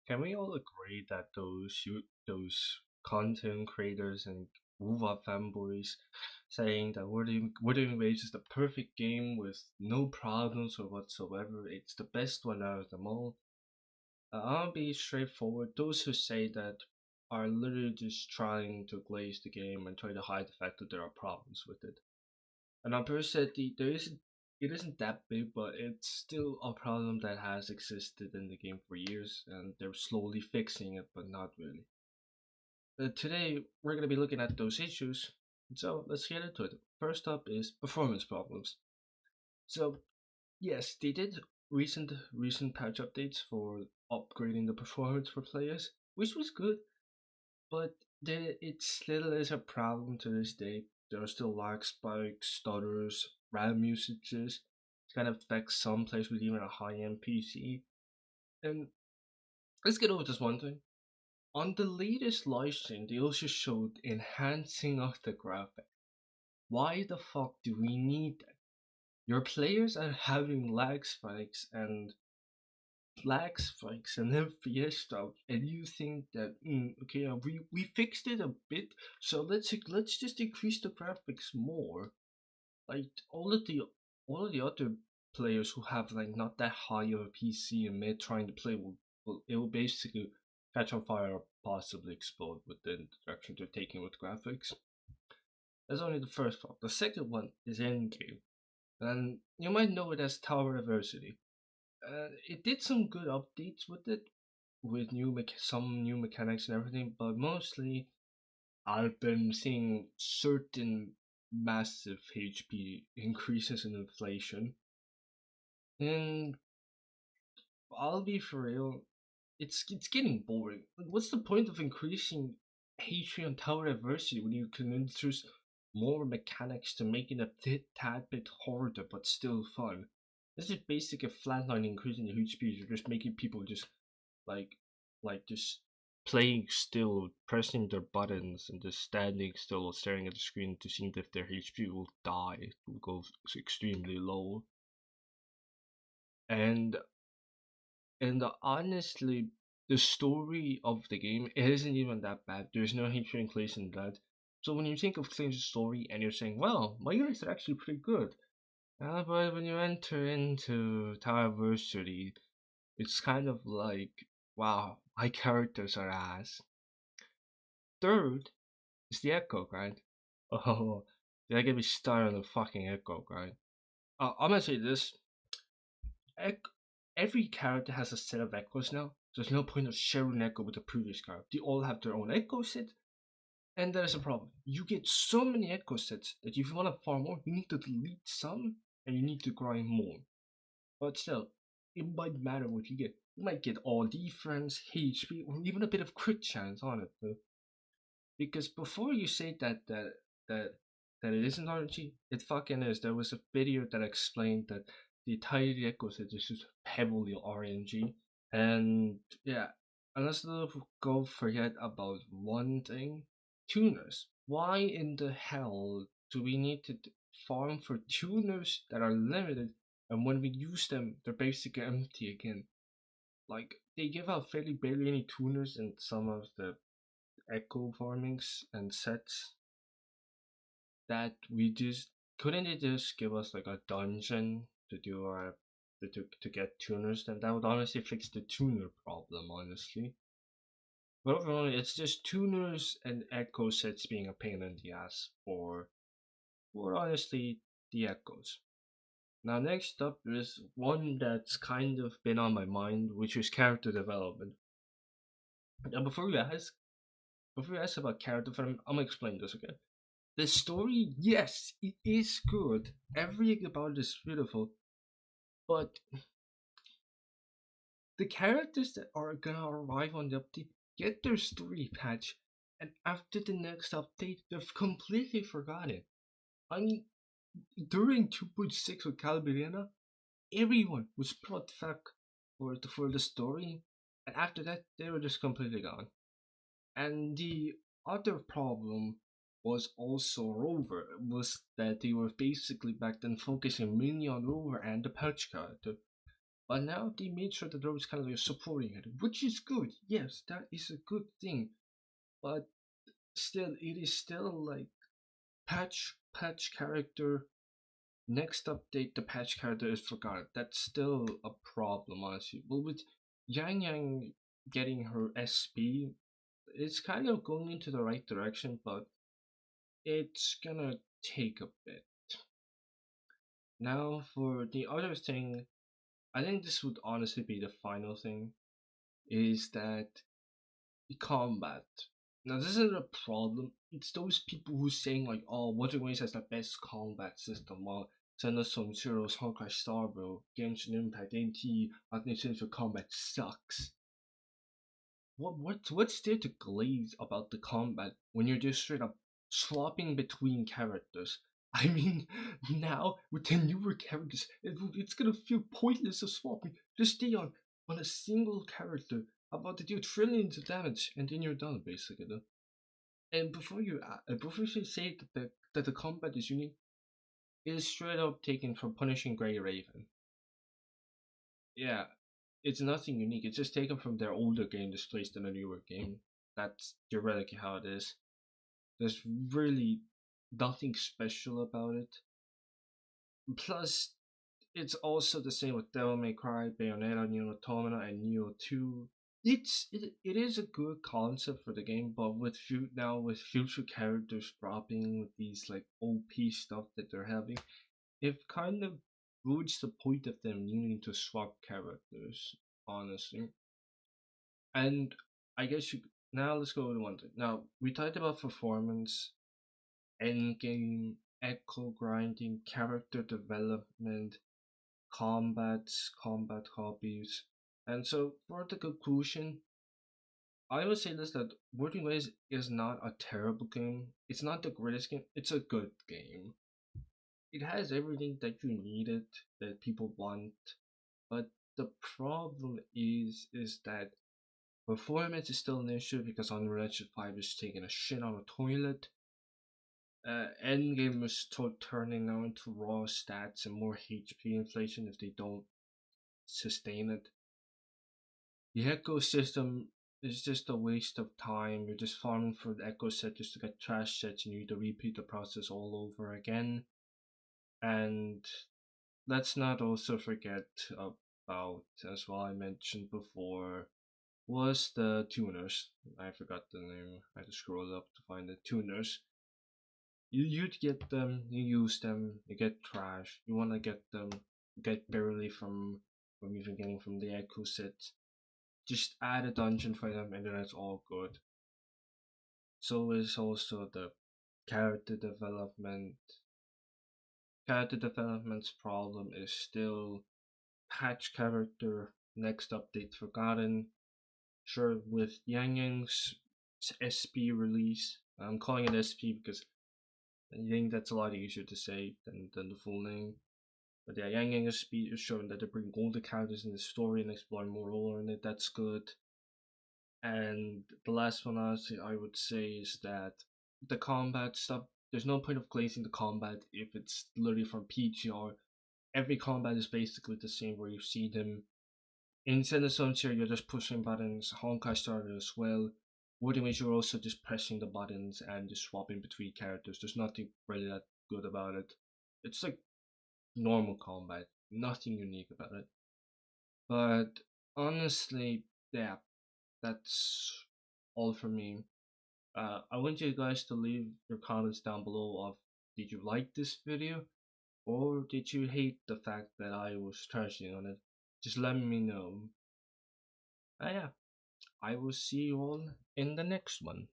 Can we all agree that those content creators and WoW fanboys saying that Wuthering Waves is the perfect game with no problems or whatsoever, it's the best one out of them all? I'll be straightforward. Those who say that are literally just trying to glaze the game and try to hide the fact that there are problems with it. And on personally, it isn't that big, but it's still a problem that has existed in the game for years, and they're slowly fixing it, but not really. Today, we're going to be looking at those issues, so let's get into it. First up is performance problems. So, yes, they did recent patch updates for upgrading the performance for players, which was good, but it still is a problem to this day. There are still lag spikes, stutters, RAM usages. It kind of affects some players with even a high-end PC. And let's get over this one thing. On the latest livestream, they also showed enhancing of the graphic. Why the fuck do we need that? Your players are having lag spikes and FPS stuff, and you think that okay, we fixed it a bit, so let's just increase the graphics more. Like all of the other players who have like not that high of a PC and mid trying to play will basically catch on fire or possibly explode with the direction they're taking with graphics. That's only the first part. The second one is in game, and you might know it as Tower Diversity. It did some good updates with it, with some new mechanics and everything, but mostly I've been seeing certain massive HP increases in inflation, and I'll be for real, it's getting boring. Like, what's the point of increasing HP on Tower Diversity when you can introduce more mechanics to make it a tad bit harder but still fun? This is basically a flatline increase in the HP. You're just making people just like just playing still, pressing their buttons and just standing still or staring at the screen to see if their HP will die. It will go extremely low. And honestly, the story of the game isn't even that bad. There's no hatred increase in that. So when you think of Clinch's story and you're saying, well, my units are actually pretty good. But when you enter into Tower Diversity, it's kind of like, wow, my characters are ass. Third is the Echo Grind. Oh, did I get me started on the fucking Echo Grind? I'm gonna say this: Ec- every character has a set of echoes now. There's no point of sharing echo with the previous character. They all have their own echo set, and there's a problem. You get so many echo sets that if you want to farm more, you need to delete some and you need to grind more. But still, it might matter what you get. You might get all defense, HP, or even a bit of crit chance on it. Because before you say that that it isn't RNG, it fucking is. There was a video that explained that the entire ecosystem is just heavily RNG. And yeah, and let's not go forget about one thing: tuners. Why in the hell do we need to farm for tuners that are limited, and when we use them, they're basically empty again? Like they give out fairly barely any tuners in some of the echo farmings and sets that we just couldn't they just give us like a dungeon to do our to get tuners, then that would honestly fix the tuner problem, honestly. But overall, it's just tuners and echo sets being a pain in the ass for honestly the echoes. Now next up is one that's kind of been on my mind, which is character development. Now before you ask about character development, I'm gonna explain this again. The story, yes, it is good. Everything about it is beautiful, but the characters that are gonna arrive on the update get their story patch, and after the next update, they've completely forgotten. I mean, during 2.6 with Calbirena, everyone was brought back for the story, and after that, they were just completely gone. And the other problem was also Rover, was that they were basically back then focusing mainly on Rover and the Pouch character. But now they made sure that there was kind of like supporting it, which is good. Yes, that is a good thing. But still, it is still like patch character. Next update, the patch character is forgotten. That's still a problem, honestly. Well, with Yang Yang getting her SP, it's kind of going into the right direction, but it's gonna take a bit. Now, for the other thing, I think this would honestly be the final thing, is that the combat. Now, this isn't a problem. It's those people who saying like, "Oh, Wuthering has the best combat system." While Send us some Zero's Honkai Star, bro. Genshin Impact, NT, Magnetic for combat sucks. What's there to glaze about the combat when you're just straight up swapping between characters? I mean, now with the newer characters, it's gonna feel pointless of swapping. Just stay on a single character about to do trillions of damage, and then you're done basically. Though. And before you say that the combat is unique, it is straight up taken from Punishing Grey Raven. Yeah, it's nothing unique. It's just taken from their older game displaced in a newer game. That's theoretically how it is. There's really nothing special about it. Plus, it's also the same with Devil May Cry, Bayonetta, Neo Automata, and Neo 2. It is a good concept for the game, but now with future characters dropping with these like OP stuff that they're having, it kind of ruins the point of them needing to swap characters, honestly. And I guess now let's go to one thing. Now we talked about performance, endgame, echo grinding, character development, combat hobbies, and so for the conclusion, I would say this that Working Ways is not a terrible game. It's not the greatest game. It's a good game. It has everything that you needed that people want, but the problem is that performance is still an issue because Unreal Engine 5 is taking a shit on a toilet. Endgame is turning now into raw stats and more HP inflation if they don't sustain it. The ecosystem is just a waste of time. You're just farming for the echo set just to get trash sets and you need to repeat the process all over again. And let's not also forget about, as well I mentioned before, was the tuners. I forgot the name. I had to scroll up to find the tuners. You'd get them, you use them, you get trash. You wanna get them, you get barely from even getting from the echo set. Just add a dungeon for them and then it's all good. So is also the character development. Character development's problem is still patch character, next update forgotten. Sure, with Yang Yang's SP release, I'm calling it SP because I think that's a lot easier to say than the full name. But yeah, Yang Yang SP is showing that they're bringing all the characters in the story and exploring more lore in it. That's good. And the last one I would say is that the combat stuff. There's no point of glazing the combat if it's literally from PGR. Every combat is basically the same where you see them in Senna you're just pushing buttons. Honkai started as well. Wooden Witch, you're also just pressing the buttons and just swapping between characters. There's nothing really that good about it. It's like normal combat, nothing unique about it. But honestly, yeah, that's all for me. I want you guys to leave your comments down below of did you like this video or did you hate the fact that I was trashing on it? Just let me know. Yeah, I will see you all in the next one.